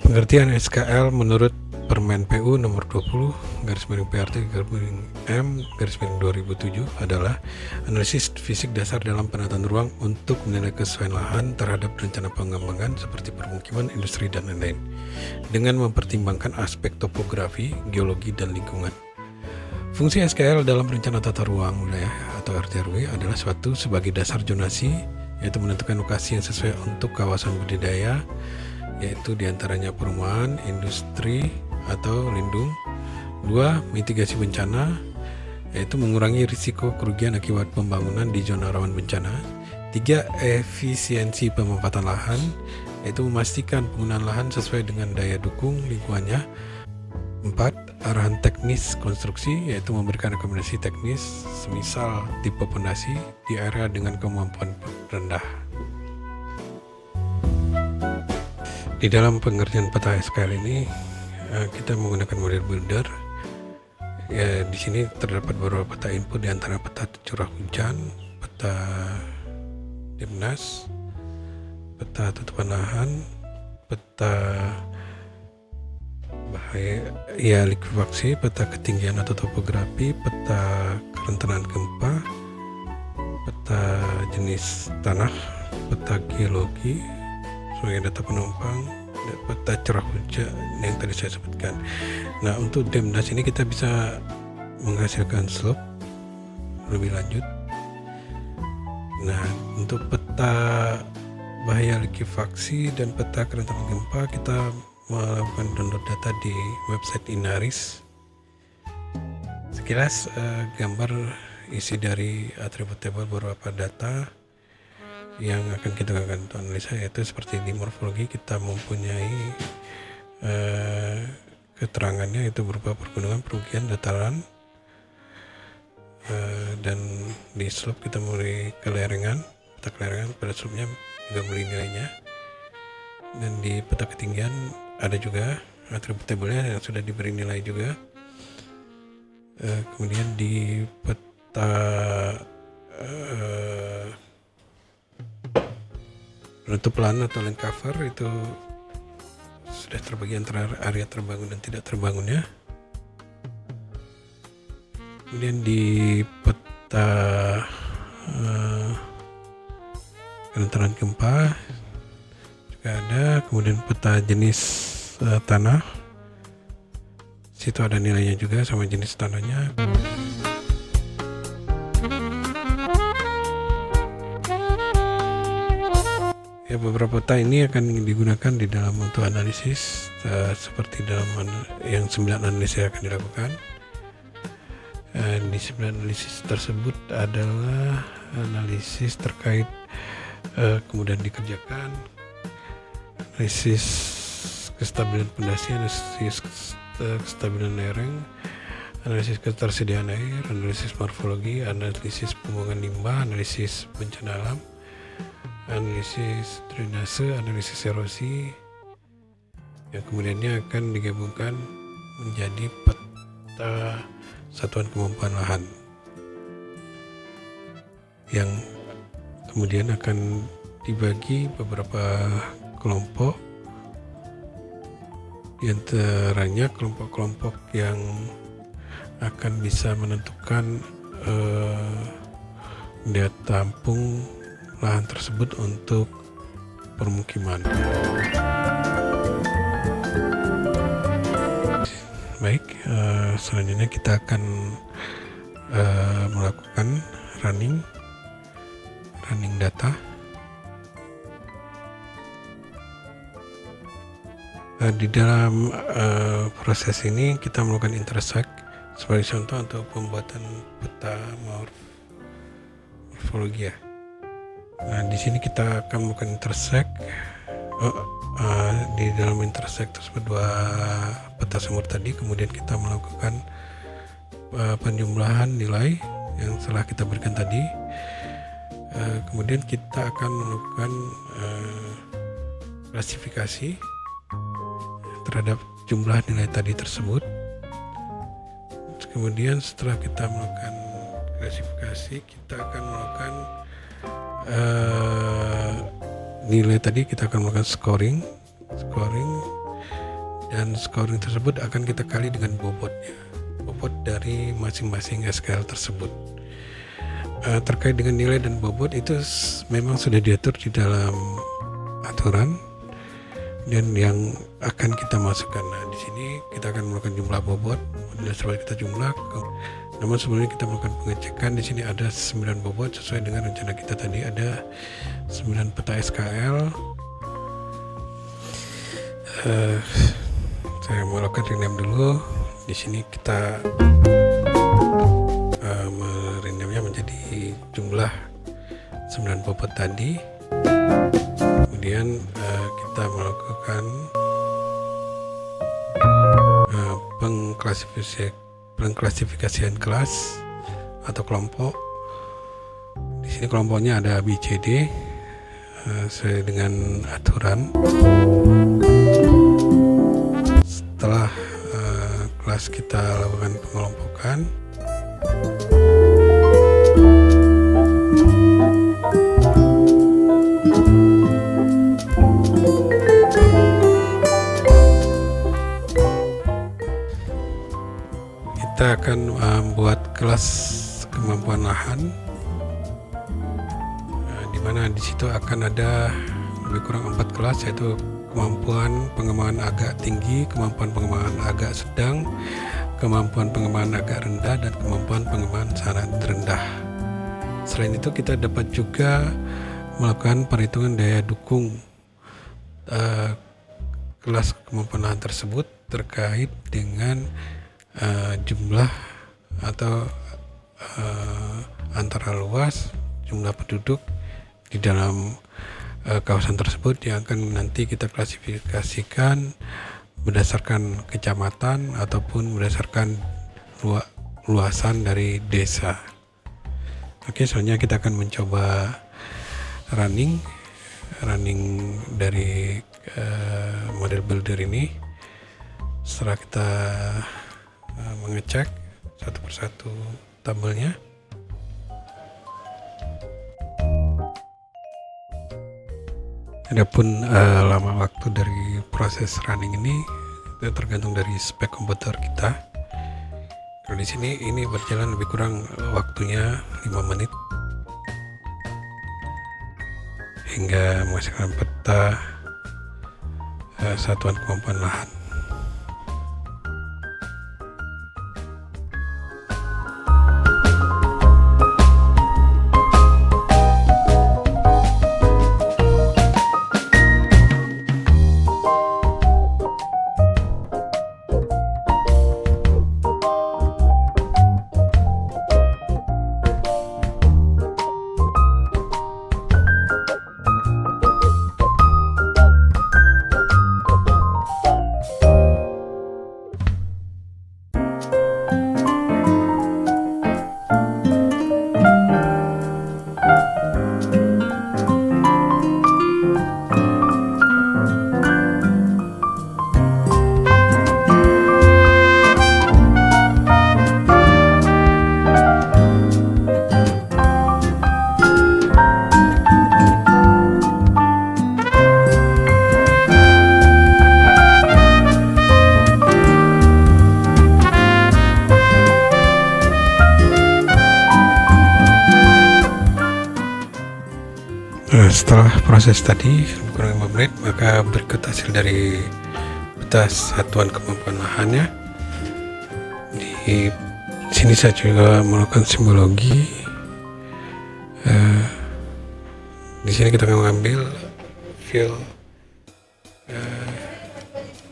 Pengertian SKL menurut Permen PU nomor 20/PRT/M/2007 adalah analisis fisik dasar dalam penataan ruang untuk menilai kesesuaian lahan terhadap rencana pengembangan seperti permukiman, industri, dan lain-lain, dengan mempertimbangkan aspek topografi, geologi, dan lingkungan. Fungsi SKL dalam rencana tata ruang wilayah atau RT/RW adalah suatu sebagai dasar zonasi, yaitu menentukan lokasi yang sesuai untuk kawasan budidaya, yaitu diantaranya perumahan, industri, atau lindung. 2. Mitigasi bencana, yaitu mengurangi risiko kerugian akibat pembangunan di zona rawan bencana. 3. Efisiensi pemanfaatan lahan, yaitu memastikan penggunaan lahan sesuai dengan daya dukung lingkungannya. 4. Arahan teknis konstruksi, yaitu memberikan rekomendasi teknis semisal tipe pondasi di area dengan kemampuan rendah. Di dalam pengertian peta SKL ini kita menggunakan model builder. Ya, di sini terdapat beberapa peta input, di antara peta curah hujan, peta Demnas, peta tutupan lahan, peta bahaya likuifaksi, peta ketinggian atau topografi, peta kerentanan gempa, peta jenis tanah, peta geologi sebagai data penumpang, peta curah hujan yang tadi saya sebutkan. Nah, untuk Demnas ini kita bisa menghasilkan slope lebih lanjut. Nah, untuk peta bahaya likuifaksi dan peta kerentanan gempa kita melakukan download data di website Inaris. Sekilas gambar isi dari atribut table beberapa data yang akan kita gunakan untuk analisa, yaitu seperti di morfologi kita mempunyai keterangannya, itu berupa pergunungan, perbukitan, dataran, dan di slope kita mulai kelerengan, peta kelerengan pada slope-nya juga mulai nilainya, dan di peta ketinggian ada juga atribut tabelnya yang sudah diberi nilai juga. Kemudian di peta penutup lahan atau land cover itu sudah terbagi antara area terbangun dan tidak terbangunnya. Kemudian di peta kerentanan gempa juga ada. Kemudian peta jenis tanah, situ ada nilainya juga sama jenis tanahnya. Ya, beberapa peta ini akan digunakan di dalam untuk analisis seperti dalam yang 9 analisis akan dilakukan. Di 9 analisis tersebut adalah analisis terkait kemudian dikerjakan, analisis kestabilan pondasi, analisis kestabilan lereng, analisis ketersediaan air, analisis morfologi, analisis pembuangan limbah, analisis bencana alam, analisis drainase, analisis erosi, yang kemudiannya akan digabungkan menjadi peta satuan kemampuan lahan yang kemudian akan dibagi beberapa kelompok, di antaranya kelompok-kelompok yang akan bisa menentukan daya tampung lahan tersebut untuk permukiman. Baik, selanjutnya kita akan melakukan running data. Di dalam proses ini kita melakukan intersect sebagai contoh untuk pembuatan peta morfologi ya. Nah, di sini kita akan melakukan intersect. Di dalam intersect tersebut dua peta sumur tadi, kemudian kita melakukan penjumlahan nilai yang telah kita berikan tadi. Kemudian kita akan melakukan klasifikasi terhadap jumlah nilai tadi tersebut. Kemudian setelah kita melakukan klasifikasi, kita akan melakukan nilai tadi, kita akan melakukan scoring dan scoring tersebut akan kita kali dengan bobot dari masing-masing SKL tersebut. Terkait dengan nilai dan bobot itu memang sudah diatur di dalam aturan dan yang akan kita masukkan. Nah, di sini kita akan melakukan jumlah bobot dan setelah kita jumlah. Namun sebelumnya kita melakukan pengecekan. Di sini ada 9 bobot sesuai dengan rencana kita tadi, ada 9 peta SKL. Saya melakukan rename dulu. Di sini kita merenamenya menjadi jumlah 9 bobot tadi. Kemudian kita melakukan pengklasifikasian kelas atau kelompok. Di sini kelompoknya ada B, C, D sesuai dengan aturan. Setelah kelas kita lakukan pengelompokan, kita akan membuat kelas kemampuan lahan, di mana di situ akan ada lebih kurang 4 kelas, yaitu kemampuan pengembangan agak tinggi, kemampuan pengembangan agak sedang, kemampuan pengembangan agak rendah, dan kemampuan pengembangan sangat rendah. Selain itu kita dapat juga melakukan perhitungan daya dukung kelas kemampuan lahan tersebut terkait dengan jumlah atau antara luas, jumlah penduduk di dalam kawasan tersebut yang akan nanti kita klasifikasikan berdasarkan kecamatan ataupun berdasarkan luasan dari desa. Oke, selanjutnya kita akan mencoba running dari model builder ini. Setelah kita mengecek satu persatu tabelnya, adapun lama waktu dari proses running ini itu tergantung dari spek komputer kita. Kalau di sini ini berjalan lebih kurang waktunya 5 menit hingga menghasilkan peta satuan kemampuan lahan. Setelah proses tadi kurang 5 menit, maka berikut hasil dari peta satuan kemampuan lahannya. Di sini saya juga melakukan simbologi. Di sini kita akan mengambil file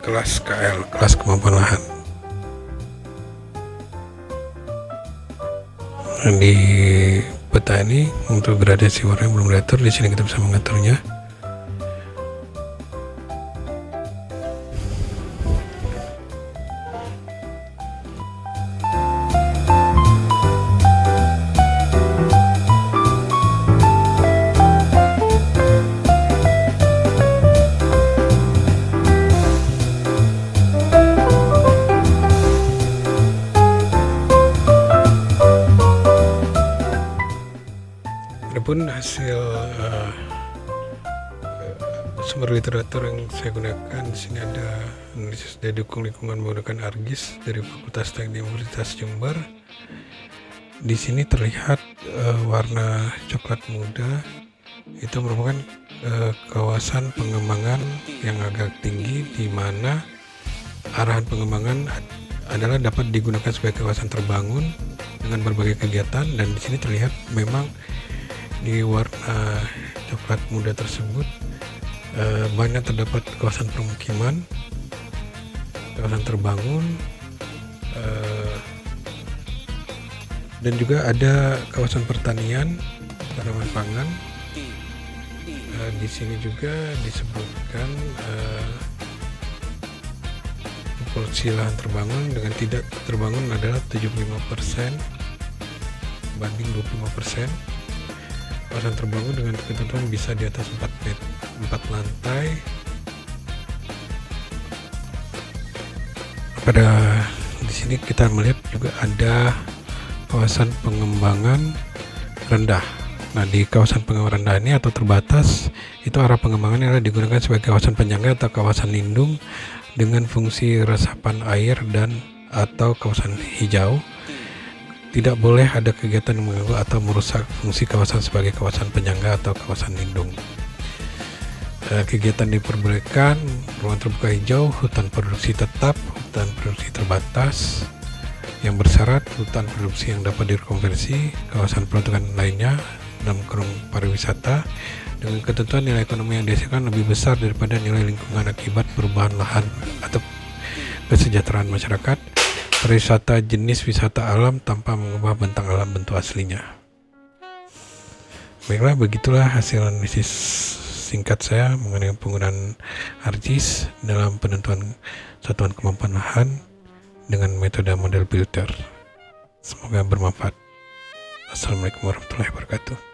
kelas KL, kelas kemampuan lahan. Di peta ini untuk gradasi warna yang belum diatur, di sini kita bisa mengaturnya. Adapun hasil Sumber literatur yang saya gunakan di sini ada analisis daya dukung lingkungan menggunakan ARGIS dari Fakultas Teknik Universitas Jember. Di sini terlihat warna coklat muda itu merupakan kawasan pengembangan yang agak tinggi, di mana arahan pengembangan adalah dapat digunakan sebagai kawasan terbangun dengan berbagai kegiatan. Dan di sini terlihat memang di warna coklat muda tersebut banyak terdapat kawasan permukiman, kawasan terbangun, dan juga ada kawasan pertanian, tanaman pangan. Di sini juga disebutkan proporsi lahan terbangun dengan tidak terbangun adalah 75% banding 25%. Kawasan terbangun dengan ketentuan bisa di atas 4 lantai. Pada di sini kita melihat juga ada kawasan pengembangan rendah. Nah, di kawasan pengembangan rendah ini atau terbatas, itu arah pengembangannya adalah digunakan sebagai kawasan penyangga atau kawasan lindung dengan fungsi resapan air dan atau kawasan hijau. Tidak boleh ada kegiatan yang mengganggu atau merusak fungsi kawasan sebagai kawasan penyangga atau kawasan lindung. Kegiatan diperbolehkan ruang terbuka hijau, hutan produksi tetap, hutan produksi terbatas yang bersyarat, hutan produksi yang dapat direkonversi, kawasan peruntukan lainnya dalam kurung pariwisata dengan ketentuan nilai ekonomi yang dihasilkan lebih besar daripada nilai lingkungan akibat perubahan lahan atau kesejahteraan masyarakat. Pariwisata jenis wisata alam tanpa mengubah bentang alam bentuk aslinya. Baiklah, begitulah hasil analisis singkat saya mengenai penggunaan ARGIS dalam penentuan satuan kemampuan lahan dengan metode model Pilter. Semoga bermanfaat. Assalamualaikum warahmatullahi wabarakatuh.